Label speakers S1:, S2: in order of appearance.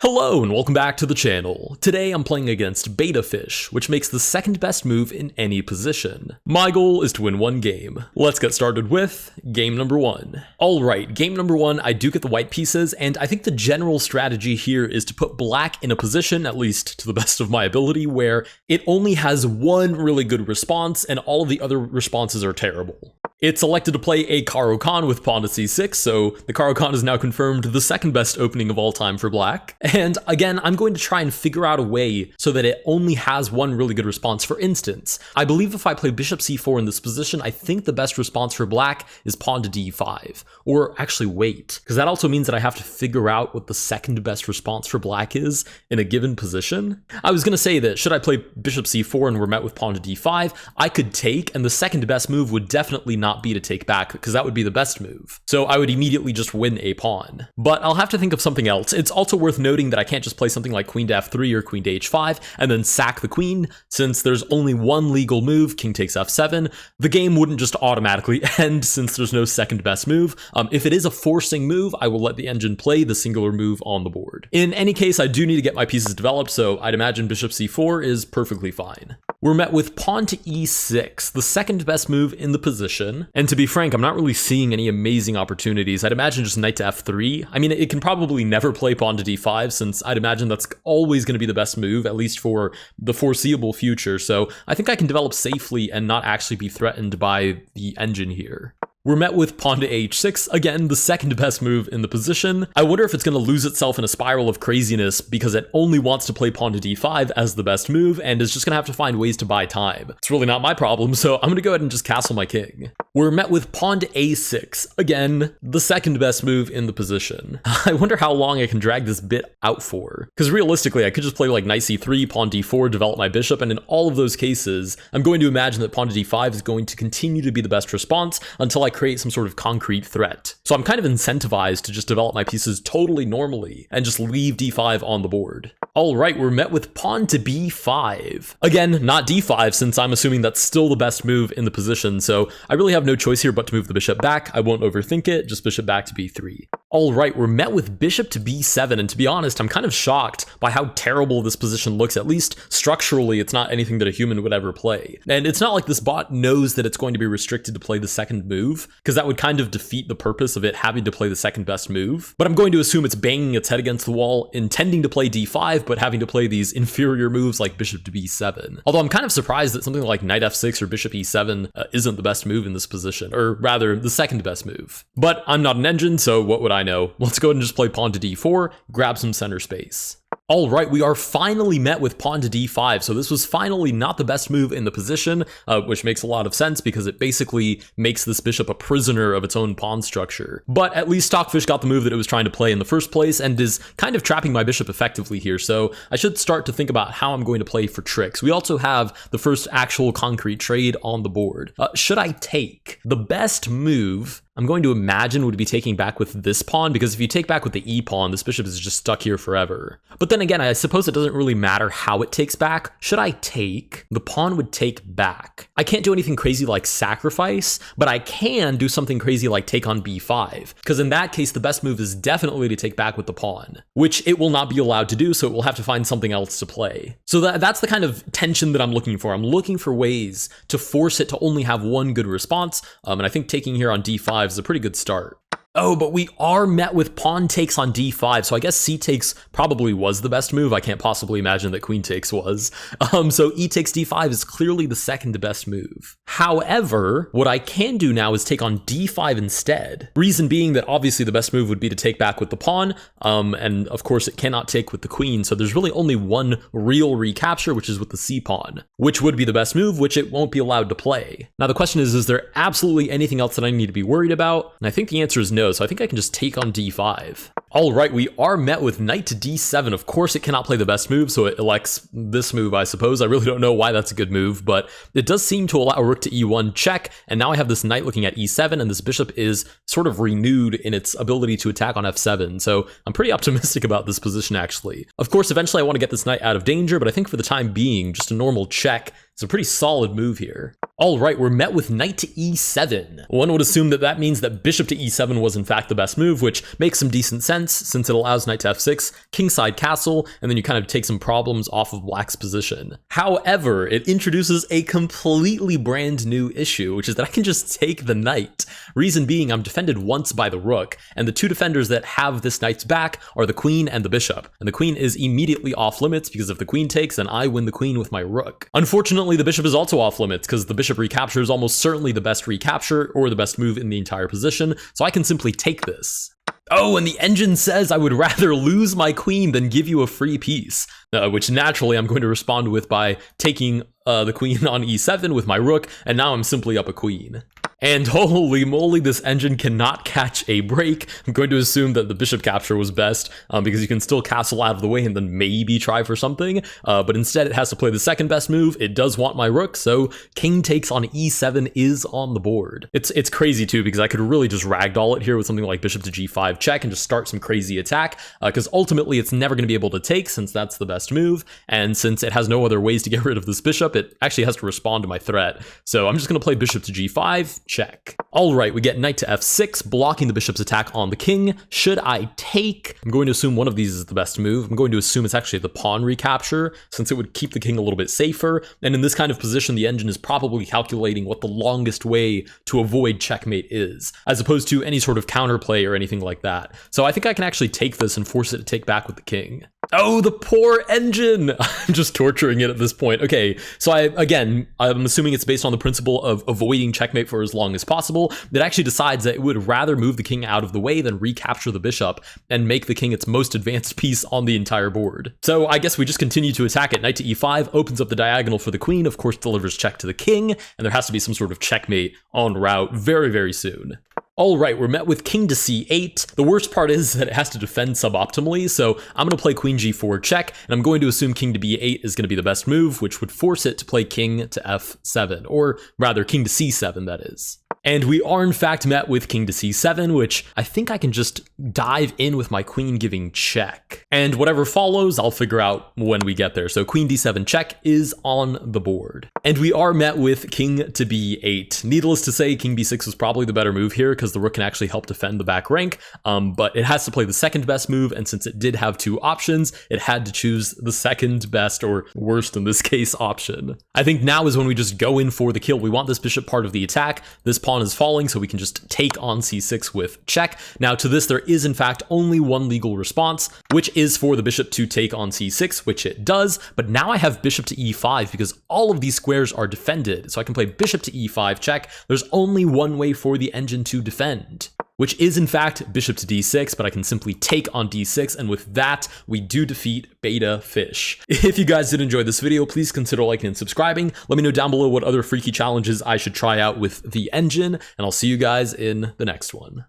S1: Hello and welcome back to the channel. Today I'm playing against Betafish, which makes the second best move in any position. My goal is to win one game. Let's get started with game number one. Alright, game number one, I do get the white pieces, and I think the general strategy here is to put black in a position, at least to the best of my ability, where it only has one really good response and all of the other responses are terrible. It's elected to play a Caro-Kann with pawn to c6, so the Caro-Kann is now confirmed the second best opening of all time for black. And again, I'm going to try and figure out a way so that it only has one really good response. For instance, I believe if I play bishop c4 in this position, I think the best response for black is pawn to d5. Or actually wait, because that also means that I have to figure out what the second best response for black is in a given position. I was going to say that should I play bishop c4 and we're met with pawn to d5, I could take, and the second best move would definitely not be to take back, because that would be the best move. So I would immediately just win a pawn. But I'll have to think of something else. It's also worth noting that I can't just play something like queen to f3 or queen to h5 and then sack the queen. Since there's only one legal move, king takes f7, the game wouldn't just automatically end since there's no second best move. If it is a forcing move, I will let the engine play the singular move on the board. In any case, I do need to get my pieces developed, so I'd imagine bishop c4 is perfectly fine. We're met with pawn to e6, the second best move in the position. And to be frank, I'm not really seeing any amazing opportunities. I'd imagine just knight to f3. I mean, it can probably never play pawn to d5, since I'd imagine that's always going to be the best move, at least for the foreseeable future. So I think I can develop safely and not actually be threatened by the engine here. We're met with pawn to h6, again, the second best move in the position. I wonder if it's going to lose itself in a spiral of craziness because it only wants to play pawn to d5 as the best move and is just going to have to find ways to buy time. It's really not my problem, so I'm going to go ahead and just castle my king. We're met with pawn to a6, again, the second best move in the position. I wonder how long I can drag this bit out for, because realistically I could just play like knight c3, pawn d4, develop my bishop, and in all of those cases, I'm going to imagine that pawn to d5 is going to continue to be the best response until I create some sort of concrete threat. So I'm kind of incentivized to just develop my pieces totally normally and just leave d5 on the board. All right, we're met with pawn to b5. Again, not d5, since I'm assuming that's still the best move in the position, so I really have no choice here but to move the bishop back. I won't overthink it, just bishop back to b3. All right, we're met with bishop to b7, and to be honest, I'm kind of shocked by how terrible this position looks. At least structurally, it's not anything that a human would ever play. And it's not like this bot knows that it's going to be restricted to play the second move, because that would kind of defeat the purpose of it having to play the second best move. But I'm going to assume it's banging its head against the wall, intending to play d5, but having to play these inferior moves like bishop to b7. Although I'm kind of surprised that something like knight f6 or bishop e7 isn't the best move in this position, or rather, the second best move. But I'm not an engine, so what would I know? Let's go ahead and just play pawn to d4, grab some center space. All right, we are finally met with pawn to d5, so this was finally not the best move in the position, which makes a lot of sense because it basically makes this bishop a prisoner of its own pawn structure. But at least Stockfish got the move that it was trying to play in the first place and is kind of trapping my bishop effectively here, so I should start to think about how I'm going to play for tricks. We also have the first actual concrete trade on the board. Should I take? The best move, I'm going to imagine, would be taking back with this pawn, because if you take back with the e pawn, this bishop is just stuck here forever. But then again, I suppose it doesn't really matter how it takes back. Should I take? The pawn would take back. I can't do anything crazy like sacrifice, but I can do something crazy like take on b5, because in that case, the best move is definitely to take back with the pawn, which it will not be allowed to do, so it will have to find something else to play. So that's the kind of tension that I'm looking for. I'm looking for ways to force it to only have one good response, and I think taking here on d5 is a pretty good start. Oh, but we are met with pawn takes on d5, so I guess c takes probably was the best move. I can't possibly imagine that queen takes was. So e takes d5 is clearly the second best move. However, what I can do now is take on d5 instead. Reason being that obviously the best move would be to take back with the pawn, and of course it cannot take with the queen, so there's really only one real recapture, which is with the c pawn, which would be the best move, which it won't be allowed to play. Now the question is there absolutely anything else that I need to be worried about? And I think the answer is no. So I think I can just take on d5. All right, we are met with knight to d7. Of course, it cannot play the best move, so it elects this move, I suppose. I really don't know why that's a good move, but it does seem to allow rook to e1 check, and now I have this knight looking at e7, and this bishop is sort of renewed in its ability to attack on f7, so I'm pretty optimistic about this position, actually. Of course, eventually I want to get this knight out of danger, but I think for the time being, just a normal check is a pretty solid move here. All right, we're met with knight to e7. One would assume that that means that bishop to e7 was in fact the best move, which makes some decent sense since it allows knight to f6, kingside castle, and then you kind of take some problems off of black's position. However, it introduces a completely brand new issue, which is that I can just take the knight. Reason being, I'm defended once by the rook, and the two defenders that have this knight's back are the queen and the bishop. And the queen is immediately off limits because if the queen takes, then I win the queen with my rook. Unfortunately, the bishop is also off limits because the bishop recapture is almost certainly the best recapture or the best move in the entire position, so I can simply take this. Oh, and the engine says I would rather lose my queen than give you a free piece, which naturally I'm going to respond with by taking the queen on e7 with my rook, and now I'm simply up a queen. And holy moly, this engine cannot catch a break. I'm going to assume that the bishop capture was best because you can still castle out of the way and then maybe try for something. But instead it has to play the second best move. It does want my rook, so king takes on e7 is on the board. It's crazy too because I could really just ragdoll it here with something like bishop to g5 check and just start some crazy attack because ultimately it's never going to be able to take since that's the best move. And since it has no other ways to get rid of this bishop, it actually has to respond to my threat. So I'm just going to play bishop to g5. Check. All right, we get knight to f6, blocking the bishop's attack on the king. Should I take? I'm going to assume one of these is the best move. I'm going to assume it's actually the pawn recapture, since it would keep the king a little bit safer. And in this kind of position, the engine is probably calculating what the longest way to avoid checkmate is, as opposed to any sort of counterplay or anything like that. So I think I can actually take this and force it to take back with the king. Oh, the poor engine! I'm just torturing it at this point. Okay, so I'm assuming it's based on the principle of avoiding checkmate for as long as possible. It actually decides that it would rather move the king out of the way than recapture the bishop and make the king its most advanced piece on the entire board. So I guess we just continue to attack it. Knight to e5 opens up the diagonal for the queen, of course delivers check to the king, and there has to be some sort of checkmate en route very, very soon. All right, we're met with king to c8. The worst part is that it has to defend suboptimally, so I'm going to play queen g4 check, and I'm going to assume king to b8 is going to be the best move, which would force it to play king to f7, or rather king to c7, that is. And we are in fact met with king to c7, which I think I can just dive in with my queen giving check. And whatever follows, I'll figure out when we get there. So queen d7 check is on the board. And we are met with king to b8. Needless to say, king b6 was probably the better move here because the rook can actually help defend the back rank, but it has to play the second best move, and since it did have two options, it had to choose the second best, or worst in this case, option. I think now is when we just go in for the kill. We want this bishop part of the attack. This pawn is falling, so we can just take on c6 with check. Now to this, there is in fact only one legal response, which is for the bishop to take on c6, which it does, but now I have bishop to e5 because all of these squares are defended, so I can play bishop to e5 check. There's only one way for the engine to defend, which is in fact bishop to d6, but I can simply take on d6, and with that, we do defeat Beta Fish. If you guys did enjoy this video, please consider liking and subscribing. Let me know down below what other freaky challenges I should try out with the engine, and I'll see you guys in the next one.